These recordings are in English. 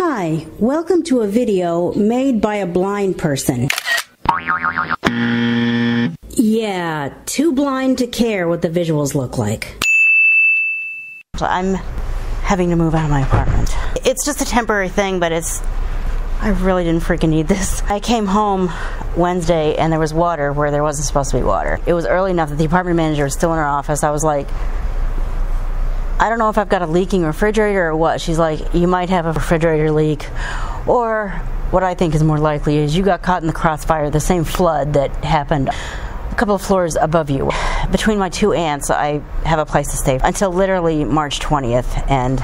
Hi, welcome to a video made by a blind person. Yeah, too blind to care what the visuals look like. So I'm having to move out of my apartment. It's just a temporary thing, but I really didn't freaking need this. I came home Wednesday and there was water where there wasn't supposed to be water. It was early enough that the apartment manager was still in her office. I was like, I don't know if I've got a leaking refrigerator or what. She's like, you might have a refrigerator leak, or what I think is more likely is you got caught in the crossfire, the same flood that happened a couple of floors above you. Between my two aunts, I have a place to stay until literally March 20th, and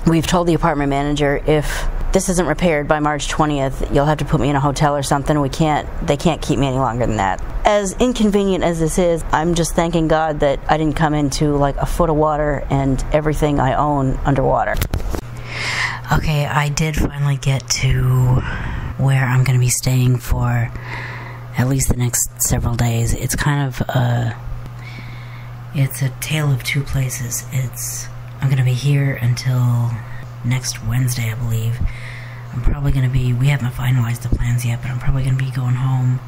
we've told the apartment manager, if this isn't repaired by March 20th, you'll have to put me in a hotel or something. They can't keep me any longer than that. As inconvenient as this is, I'm just thanking God that I didn't come into like a foot of water and everything I own underwater. Okay, I did finally get to where I'm going to be staying for at least the next several days. It's kind of it's a tale of two places. I'm going to be here until next Wednesday, I believe. I'm probably going to be, we haven't finalized the plans yet, but I'm probably going to be going home,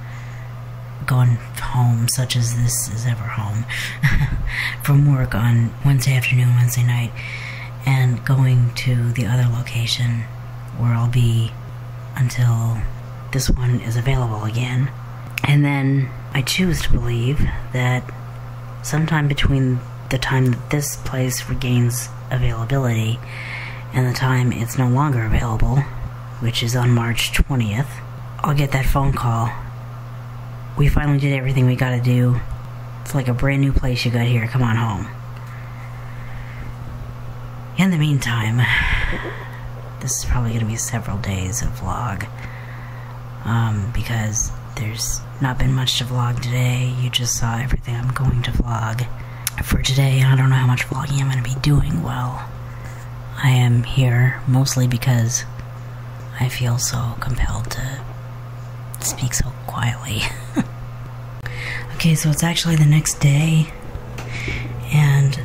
such as this is ever home, from work on Wednesday afternoon, Wednesday night, and going to the other location where I'll be until this one is available again. And then I choose to believe that sometime between the time that this place regains availability and the time it's no longer available, which is on March 20th, I'll get that phone call. We finally did everything we gotta do. It's like a brand new place you got here. Come on home. In the meantime, this is probably gonna be several days of vlog, because there's not been much to vlog today. You just saw everything I'm going to vlog for today. I don't know how much vlogging I'm gonna be doing while I am here, mostly because I feel so compelled to speak so quietly. Okay, so it's actually the next day, and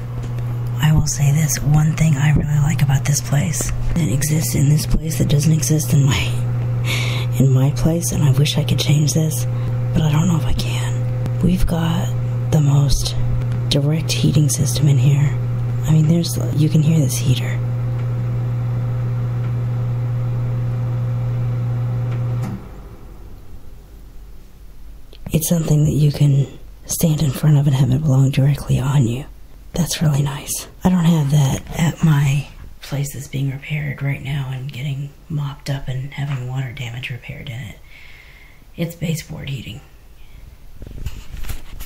I will say this, one thing I really like about this place that exists in this place that doesn't exist in my place, and I wish I could change this, but I don't know if I can. We've got the most direct heating system in here. I mean, you can hear this heater. It's something that you can stand in front of and have it blown directly on you. That's really nice. I don't have that at my place that's being repaired right now and getting mopped up and having water damage repaired in it. It's baseboard heating.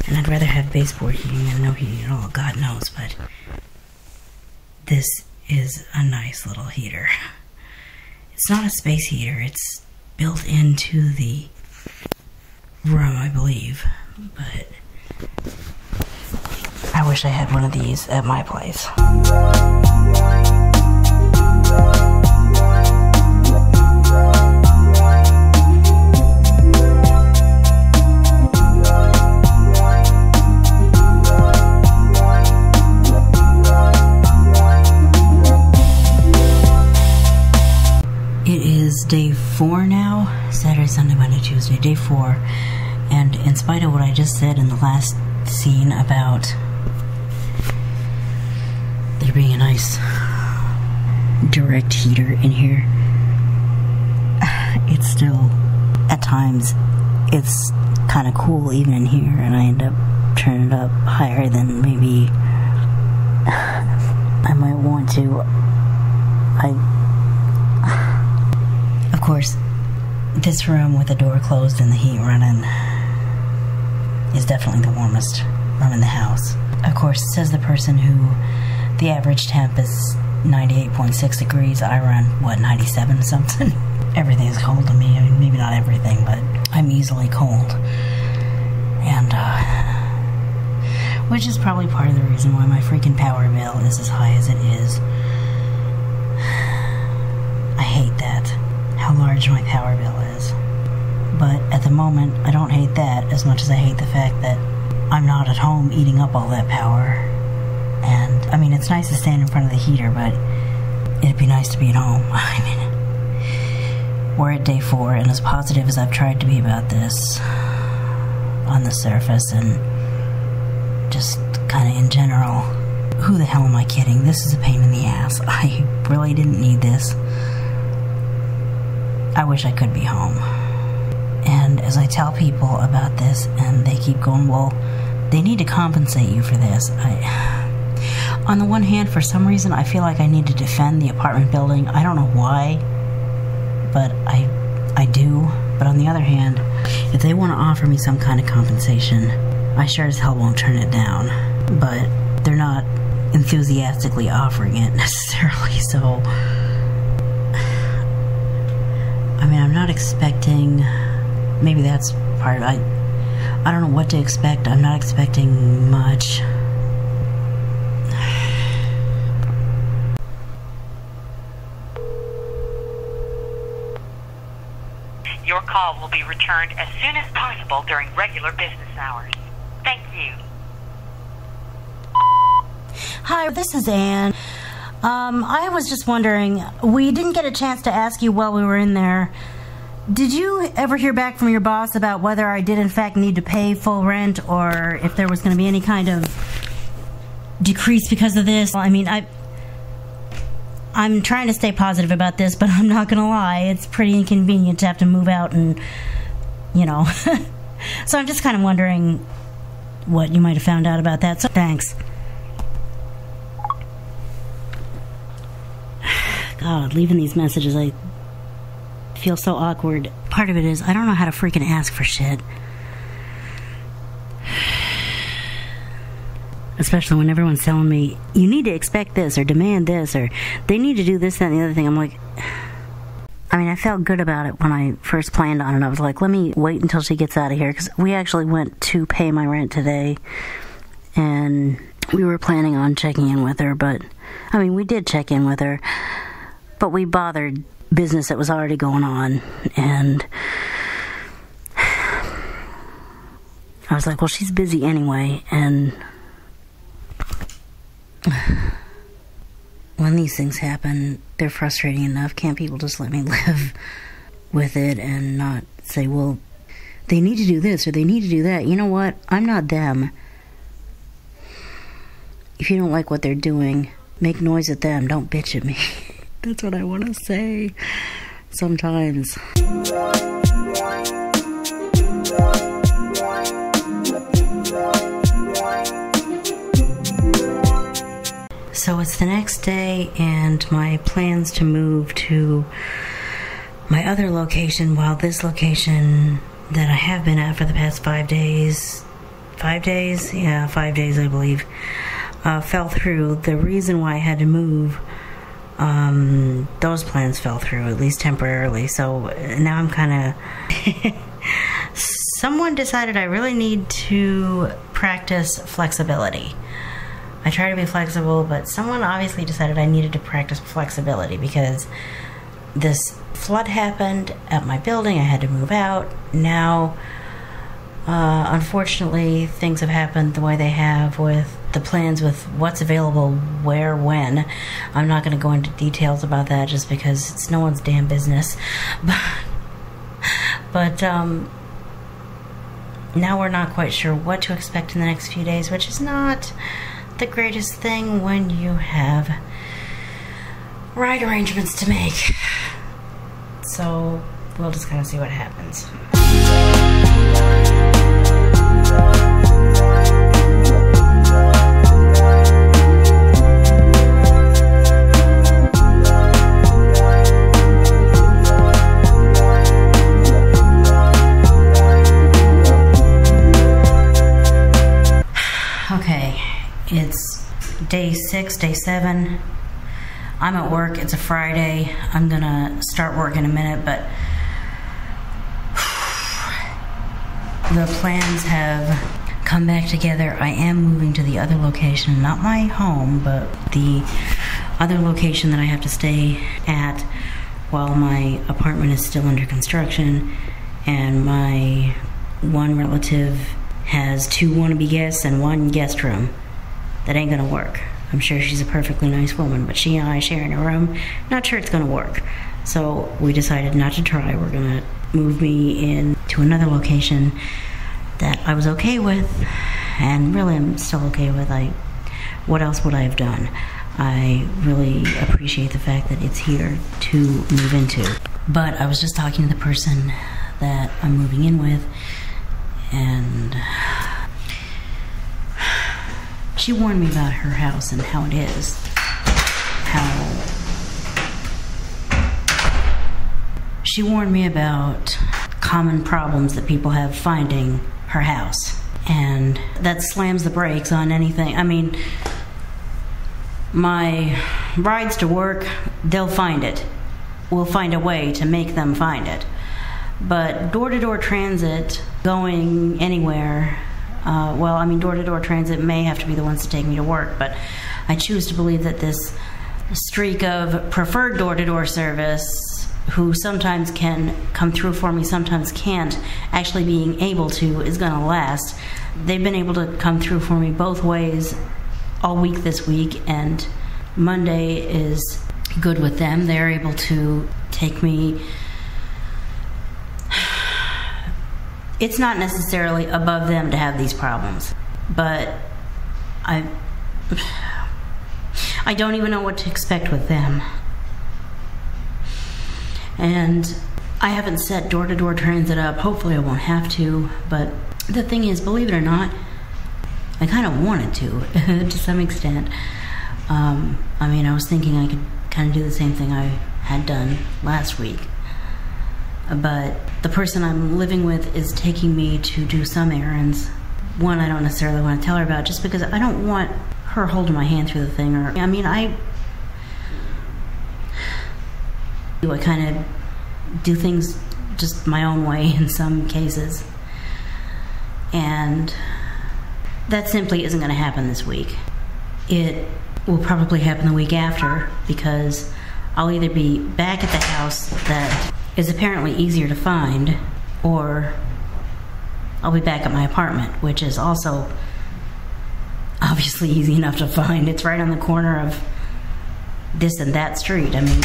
And I'd rather have baseboard heating than no heating at all, God knows, but this is a nice little heater. It's not a space heater, it's built into the room, I believe, but I wish I had one of these at my place. It is day 4 now, Saturday, Sunday, Monday, Tuesday, day 4, and in spite of what I just said in the last scene about there being a nice direct heater in here, it's still, at times, it's kind of cool even in here, and I end up turning it up higher than maybe I might want to. Of course, this room with the door closed and the heat running is definitely the warmest room in the house. Of course, says the person who the average temp is 98.6 degrees. I run, what, 97 something? Everything's cold to me. I mean, maybe not everything, but I'm easily cold. And, which is probably part of the reason why my freaking power bill is as high as it is. I hate that, how large my power bill is. But at the moment, I don't hate that as much as I hate the fact that I'm not at home eating up all that power. And, I mean, it's nice to stand in front of the heater, but it'd be nice to be at home. I mean, we're at day 4, and as positive as I've tried to be about this on the surface and just kind of in general, who the hell am I kidding? This is a pain in the ass. I really didn't need this. I wish I could be home. And as I tell people about this, and they keep going, well, they need to compensate you for this. On the one hand, for some reason, I feel like I need to defend the apartment building. I don't know why, but I do. But on the other hand, if they want to offer me some kind of compensation, I sure as hell won't turn it down. But they're not enthusiastically offering it necessarily, so I mean, I'm not expecting, maybe that's part of it. I don't know what to expect. I'm not expecting much. Your call will be returned as soon as possible during regular business hours. Thank you. Hi, this is Ann. I was just wondering, we didn't get a chance to ask you while we were in there. Did you ever hear back from your boss about whether I did in fact need to pay full rent, or if there was going to be any kind of decrease because of this? I mean, I'm trying to stay positive about this, but I'm not going to lie. It's pretty inconvenient to have to move out and, you know. So I'm just kind of wondering what you might have found out about that. So thanks. God, leaving these messages, I feel so awkward. Part of it is I don't know how to freaking ask for shit. Especially when everyone's telling me, you need to expect this, or demand this, or they need to do this, that, and the other thing. I'm like, I mean, I felt good about it when I first planned on it. I was like, let me wait until she gets out of here, because we actually went to pay my rent today, and we were planning on checking in with her, but, I mean, we did check in with her, but we bothered business that was already going on, and I was like, well, she's busy anyway, and when these things happen, they're frustrating enough. Can't people just let me live with it and not say, well, they need to do this or they need to do that? You know what? I'm not them. If you don't like what they're doing, make noise at them. Don't bitch at me. That's what I want to say sometimes. So it's the next day, and my plans to move to my other location, while this location that I have been at for the past 5 days, 5 days? Yeah, 5 days I believe, fell through. The reason why I had to move, those plans fell through, at least temporarily. So now I'm kind of... Someone decided I really need to practice flexibility. I try to be flexible, but someone obviously decided I needed to practice flexibility because this flood happened at my building. I had to move out. Now, unfortunately, things have happened the way they have with the plans with what's available, where, when. I'm not going to go into details about that just because it's no one's damn business. But now we're not quite sure what to expect in the next few days, which is not the greatest thing when you have ride arrangements to make. So we'll just kind of see what happens. Okay, it's day 6, day 7. I'm at work. It's a Friday. I'm gonna start work in a minute, but the plans have come back together. I am moving to the other location, not my home, but the other location that I have to stay at while my apartment is still under construction, and my one relative has 2 wannabe guests and 1 guest room. That ain't gonna work. I'm sure she's a perfectly nice woman, but she and I sharing a room, not sure it's gonna work. So we decided not to try. We're going to move me in to another location that I was okay with, and really I'm still okay with. What else would I have done? I really appreciate the fact that it's here to move into. But I was just talking to the person that I'm moving in with, and she warned me about her house and how it is. She warned me about common problems that people have finding her house. And that slams the brakes on anything. I mean, my rides to work, they'll find it. We'll find a way to make them find it. But door-to-door transit, going anywhere, door-to-door transit may have to be the ones to take me to work, but I choose to believe that this streak of preferred door-to-door service, who sometimes can come through for me, sometimes can't, actually being able to, is going to last. They've been able to come through for me both ways all week this week, and Monday is good with them. They're able to take me. It's not necessarily above them to have these problems, but I don't even know what to expect with them. And I haven't set door-to-door transit up. Hopefully I won't have to, but the thing is, believe it or not, I kind of wanted to some extent. I was thinking I could kind of do the same thing I had done last week. But the person I'm living with is taking me to do some errands. One I don't necessarily want to tell her about, just because I don't want her holding my hand through the thing. I kind of do things just my own way in some cases. And that simply isn't going to happen this week. It will probably happen the week after, because I'll either be back at the house that is apparently easier to find, or I'll be back at my apartment, which is also obviously easy enough to find. It's right on the corner of this and that street. I mean,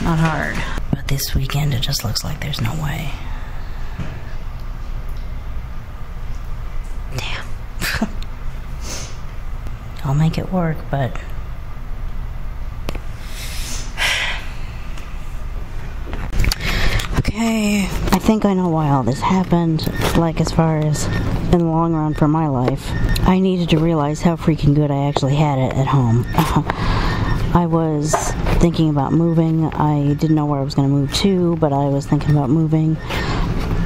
not hard. But this weekend it just looks like there's no way. Damn. I'll make it work, but okay, I think I know why all this happened. Like, as far as in the long run for my life, I needed to realize how freaking good I actually had it at home. I was thinking about moving. I didn't know where I was going to move to, but I was thinking about moving.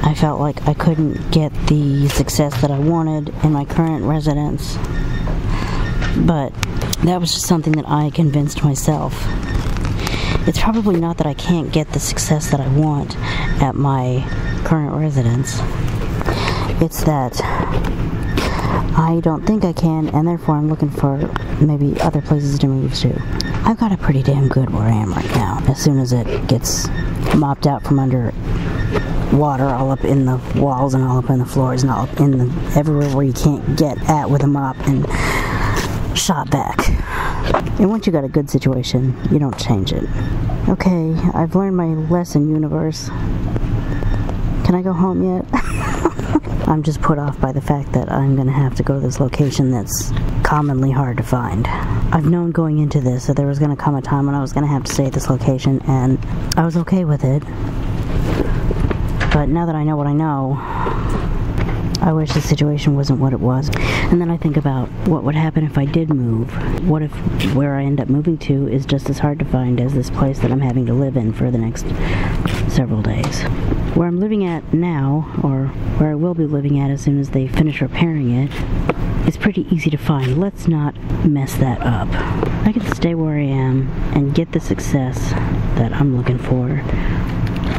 I felt like I couldn't get the success that I wanted in my current residence, but that was just something that I convinced myself. It's probably not that I can't get the success that I want at my current residence. It's that I don't think I can, and therefore I'm looking for maybe other places to move to. I've got it pretty damn good where I am right now. As soon as it gets mopped out from under water, all up in the walls and all up in the floors and all up in everywhere where you can't get at with a mop, and shot back. And once you got a good situation, you don't change it. Okay, I've learned my lesson, universe. Can I go home yet? I'm just put off by the fact that I'm going to have to go to this location that's commonly hard to find. I've known going into this that there was going to come a time when I was going to have to stay at this location, and I was okay with it. But now that I know what I know, I wish the situation wasn't what it was. And then I think about what would happen if I did move. What if where I end up moving to is just as hard to find as this place that I'm having to live in for the next several days? Where I'm living at now, or where I will be living at as soon as they finish repairing it, is pretty easy to find. Let's not mess that up. I can stay where I am and get the success that I'm looking for,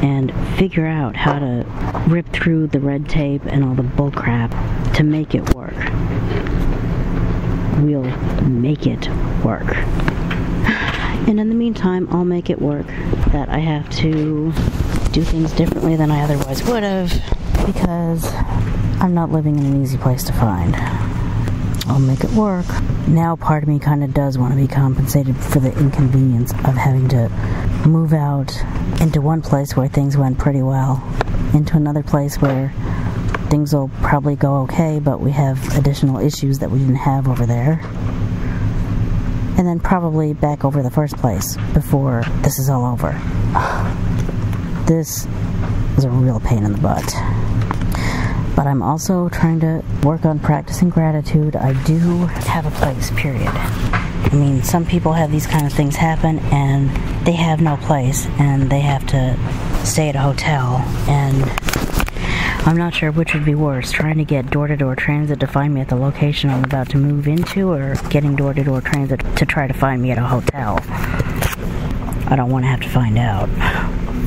and figure out how to rip through the red tape and all the bull crap to make it work. We'll make it work. And in the meantime, I'll make it work that I have to do things differently than I otherwise would have, because I'm not living in an easy place to find. I'll make it work. Now part of me kind of does want to be compensated for the inconvenience of having to move out into one place where things went pretty well, into another place where things will probably go okay, but we have additional issues that we didn't have over there. And then probably back over the first place before this is all over. This is a real pain in the butt. But I'm also trying to work on practicing gratitude. I do have a place, period. I mean, some people have these kind of things happen and they have no place and they have to stay at a hotel, and I'm not sure which would be worse, trying to get door-to-door transit to find me at the location I'm about to move into, or getting door-to-door transit to try to find me at a hotel. I don't want to have to find out.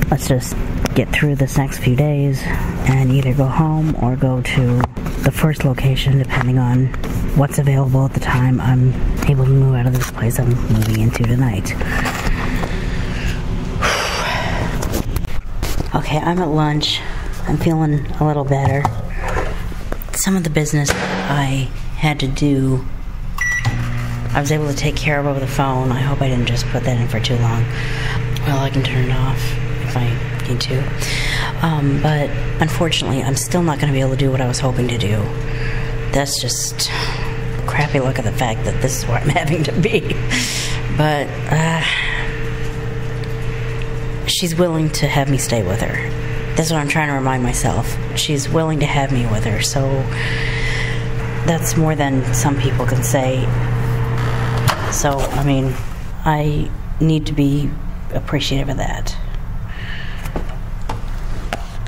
Let's just get through this next few days and either go home or go to the first location, depending on what's available at the time I'm able to move out of this place I'm moving into tonight. Okay, I'm at lunch. I'm feeling a little better. Some of the business I had to do, I was able to take care of over the phone. I hope I didn't just put that in for too long. Well, I can turn it off if I need to. But unfortunately, I'm still not going to be able to do what I was hoping to do. That's just a crappy look at the fact that this is where I'm having to be. But she's willing to have me stay with her. That's what I'm trying to remind myself. She's willing to have me with her, so that's more than some people can say. So, I mean, I need to be appreciative of that.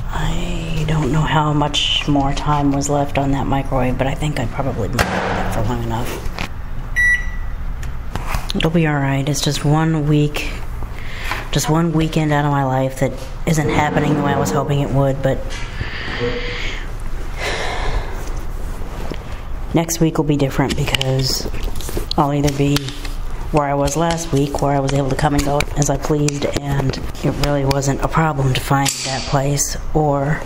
I don't know how much more time was left on that microwave, but I think I probably made that for long enough. It'll be alright. It's just 1 week. Just one weekend out of my life that isn't happening the way I was hoping it would, but next week will be different because I'll either be where I was last week, where I was able to come and go as I pleased, and it really wasn't a problem to find that place, or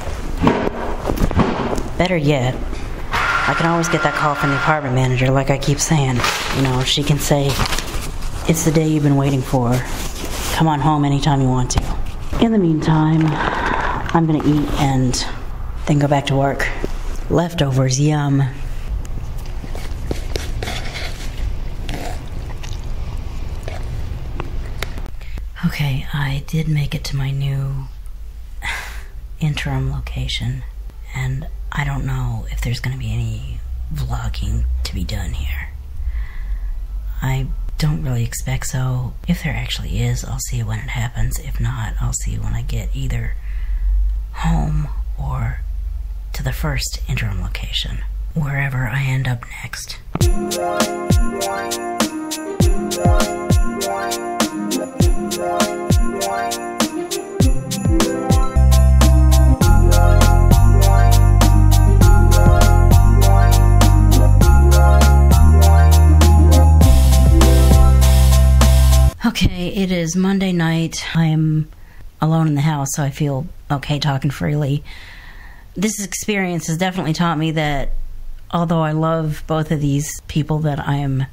better yet, I can always get that call from the apartment manager, like I keep saying. You know, she can say, "It's the day you've been waiting for. Come on home anytime you want to." In the meantime, I'm gonna eat and then go back to work. Leftovers, yum. Okay, I did make it to my new interim location, and I don't know if there's gonna be any vlogging to be done here. I don't really expect so. If there actually is, I'll see when it happens. If not, I'll see when I get either home or to the first interim location, wherever I end up next. Okay, it is Monday night. I am alone in the house, so I feel okay talking freely. This experience has definitely taught me that although I love both of these people that I am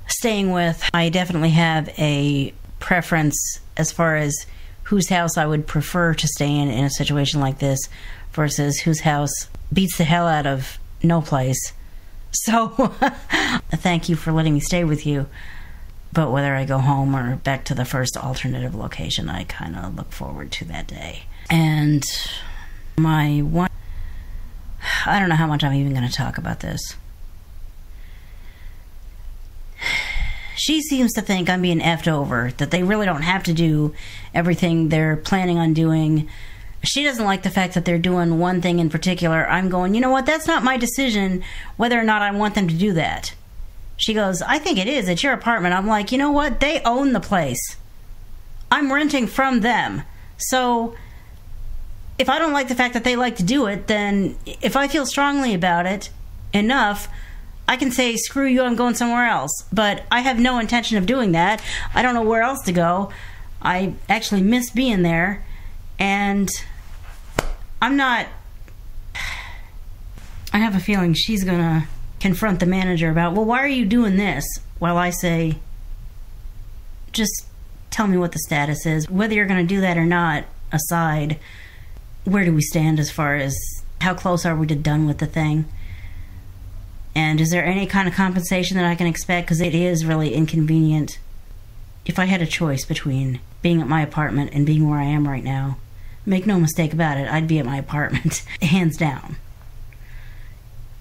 staying with, I definitely have a preference as far as whose house I would prefer to stay in a situation like this versus whose house beats the hell out of no place. So, thank you for letting me stay with you. But whether I go home or back to the first alternative location, I kind of look forward to that day. And my one... I don't know how much I'm even going to talk about this. She seems to think I'm being effed over, that they really don't have to do everything they're planning on doing. She doesn't like the fact that they're doing one thing in particular. I'm going, you know what, that's not my decision whether or not I want them to do that. She goes, I think it is. It's your apartment. I'm like, you know what? They own the place. I'm renting from them. So if I don't like the fact that they like to do it, then if I feel strongly about it enough, I can say, screw you, I'm going somewhere else. But I have no intention of doing that. I don't know where else to go. I actually miss being there. And I'm not... I have a feeling she's gonna confront the manager about, well, why are you doing this? While I say, just tell me what the status is. Whether you're going to do that or not aside, where do we stand as far as how close are we to done with the thing? And is there any kind of compensation that I can expect? Because it is really inconvenient. If I had a choice between being at my apartment and being where I am right now, make no mistake about it, I'd be at my apartment, hands down.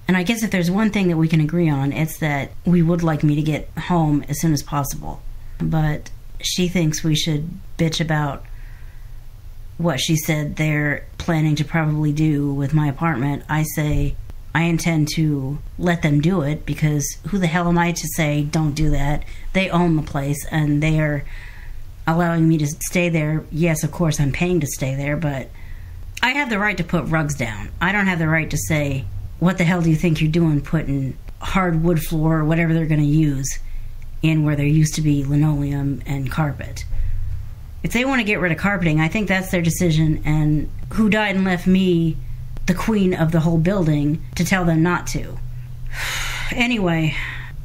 And I guess if there's one thing that we can agree on, it's that we would like me to get home as soon as possible. But she thinks we should bitch about what she said they're planning to probably do with my apartment. I say I intend to let them do it, because who the hell am I to say don't do that? They own the place and they are allowing me to stay there. Yes, of course I'm paying to stay there, but I have the right to put rugs down. I don't have the right to say, what the hell do you think you're doing putting hardwood floor or whatever they're going to use in where there used to be linoleum and carpet? If they want to get rid of carpeting, I think that's their decision, and who died and left me, the queen of the whole building, to tell them not to. Anyway,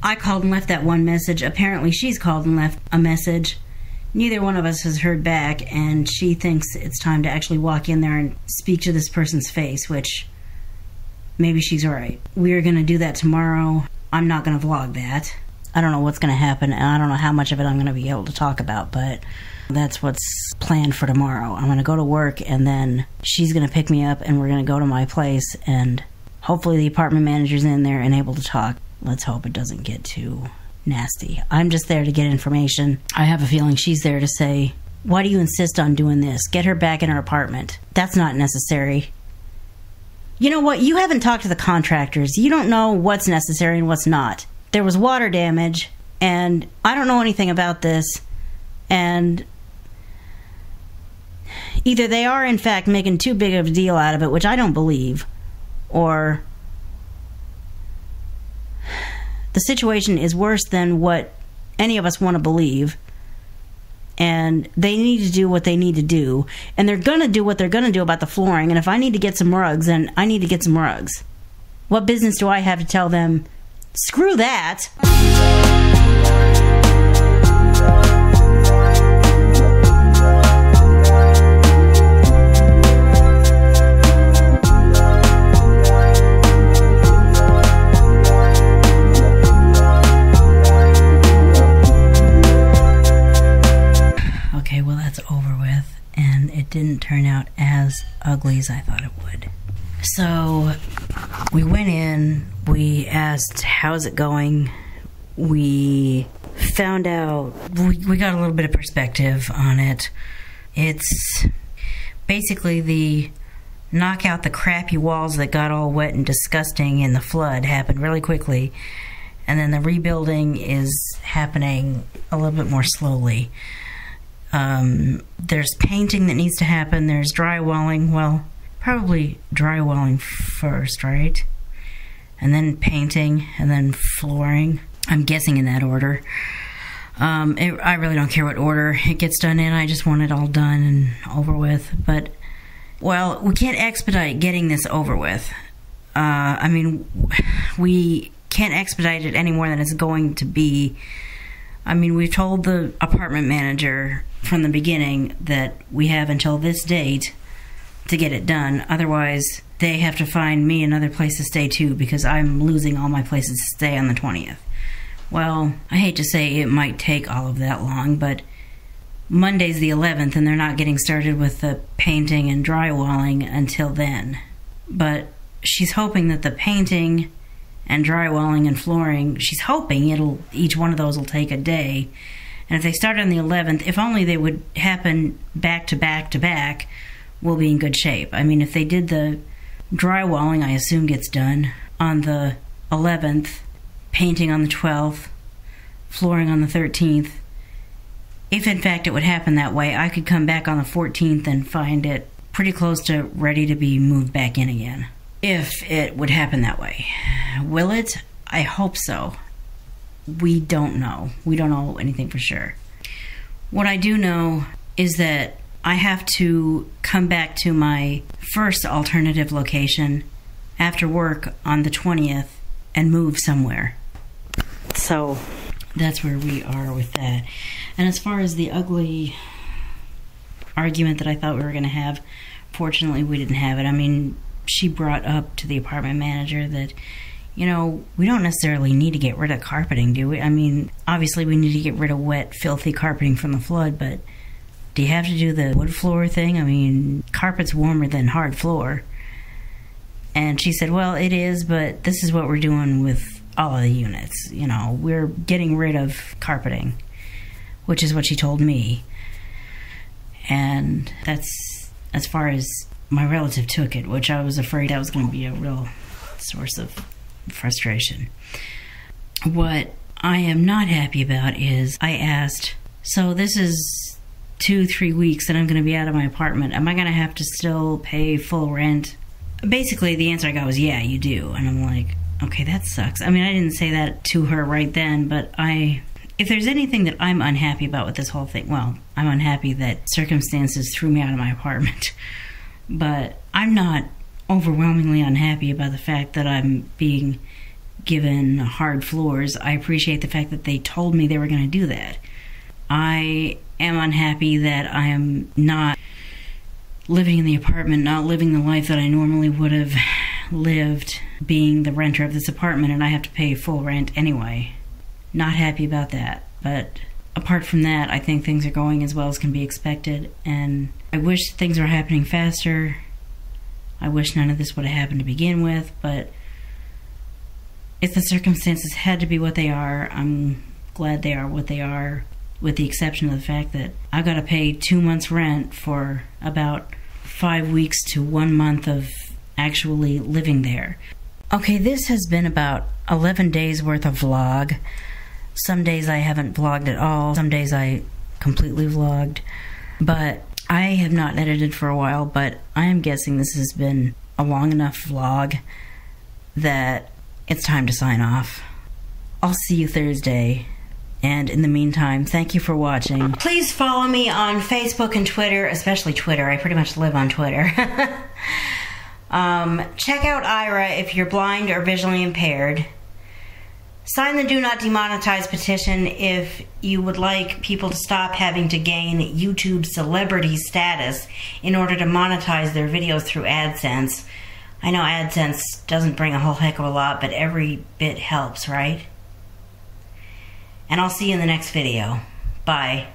I called and left that one message. Apparently she's called and left a message. Neither one of us has heard back, and she thinks it's time to actually walk in there and speak to this person's face, which maybe she's right. We are going to do that tomorrow. I'm not going to vlog that. I don't know what's going to happen, and I don't know how much of it I'm going to be able to talk about, but that's what's planned for tomorrow. I'm going to go to work, and then she's going to pick me up, and we're going to go to my place, and hopefully the apartment manager's in there and able to talk. Let's hope it doesn't get too nasty. I'm just there to get information. I have a feeling she's there to say, why do you insist on doing this? Get her back in her apartment. That's not necessary. You know what? You haven't talked to the contractors. You don't know what's necessary and what's not. There was water damage, and I don't know anything about this, and either they are in fact making too big of a deal out of it, which I don't believe, or the situation is worse than what any of us want to believe, and they need to do what they need to do, and they're going to do what they're going to do about the flooring, and if I need to get some rugs, then I need to get some rugs. What business do I have to tell them, screw that? Okay, well, that's over with, and it didn't turn out as ugly as I thought it would. So we went in, we asked, how's it going? We found out, we got a little bit of perspective on it. It's basically the knock out the crappy walls that got all wet and disgusting in the flood happened really quickly, and then the rebuilding is happening a little bit more slowly. There's painting that needs to happen, there's drywalling, well, probably drywalling first, right? And then painting, and then flooring. I'm guessing in that order. I really don't care what order it gets done in. I just want it all done and over with. But, well, we can't expedite getting this over with. I mean, we can't expedite it any more than it's going to be. I mean, we've told the apartment manager from the beginning that we have until this date to get it done. Otherwise, they have to find me another place to stay too, because I'm losing all my places to stay on the 20th. Well, I hate to say it might take all of that long, but Monday's the 11th and they're not getting started with the painting and drywalling until then. But she's hoping that the painting and drywalling and flooring, she's hoping each one of those will take a day. And if they start on the 11th, if only they would happen back to back to back, we'll be in good shape. I mean, if they did the drywalling, I assume gets done on the 11th, painting on the 12th, flooring on the 13th. If in fact it would happen that way, I could come back on the 14th and find it pretty close to ready to be moved back in again. If it would happen that way. Will it? I hope so. We don't know. We don't know anything for sure. What I do know is that I have to come back to my first alternative location after work on the 20th and move somewhere. So that's where we are with that. And as far as the ugly argument that I thought we were going to have, fortunately we didn't have it. I mean, she brought up to the apartment manager that, you know, we don't necessarily need to get rid of carpeting, do we? I mean, obviously we need to get rid of wet, filthy carpeting from the flood, but do you have to do the wood floor thing? I mean, carpet's warmer than hard floor. And she said, well, it is, but this is what we're doing with all of the units. You know, we're getting rid of carpeting, which is what she told me. And that's as far as my relative took it, which I was afraid that was going to be a real source of frustration. What I am not happy about is I asked, so this is 2-3 weeks that I'm going to be out of my apartment. Am I going to have to still pay full rent? Basically, the answer I got was, yeah, you do. And I'm like, okay, that sucks. I mean, I didn't say that to her right then, but if there's anything that I'm unhappy about with this whole thing, well, I'm unhappy that circumstances threw me out of my apartment. But I'm not overwhelmingly unhappy about the fact that I'm being given hard floors. I appreciate the fact that they told me they were going to do that. I am unhappy that I am not living in the apartment, not living the life that I normally would have lived being the renter of this apartment, and I have to pay full rent anyway. Not happy about that. But apart from that, I think things are going as well as can be expected, and I wish things were happening faster. I wish none of this would have happened to begin with, but if the circumstances had to be what they are, I'm glad they are what they are, with the exception of the fact that I've got to pay 2 months rent for about 5 weeks to 1 month of actually living there. Okay, this has been about 11 days worth of vlog. Some days I haven't vlogged at all. Some days I completely vlogged. But I have not edited for a while, but I am guessing this has been a long enough vlog that it's time to sign off. I'll see you Thursday. And in the meantime, thank you for watching. Please follow me on Facebook and Twitter, especially Twitter. I pretty much live on Twitter. Check out Ira if you're blind or visually impaired. Sign the Do Not Demonetize petition if you would like people to stop having to gain YouTube celebrity status in order to monetize their videos through AdSense. I know AdSense doesn't bring a whole heck of a lot, but every bit helps, right? And I'll see you in the next video. Bye.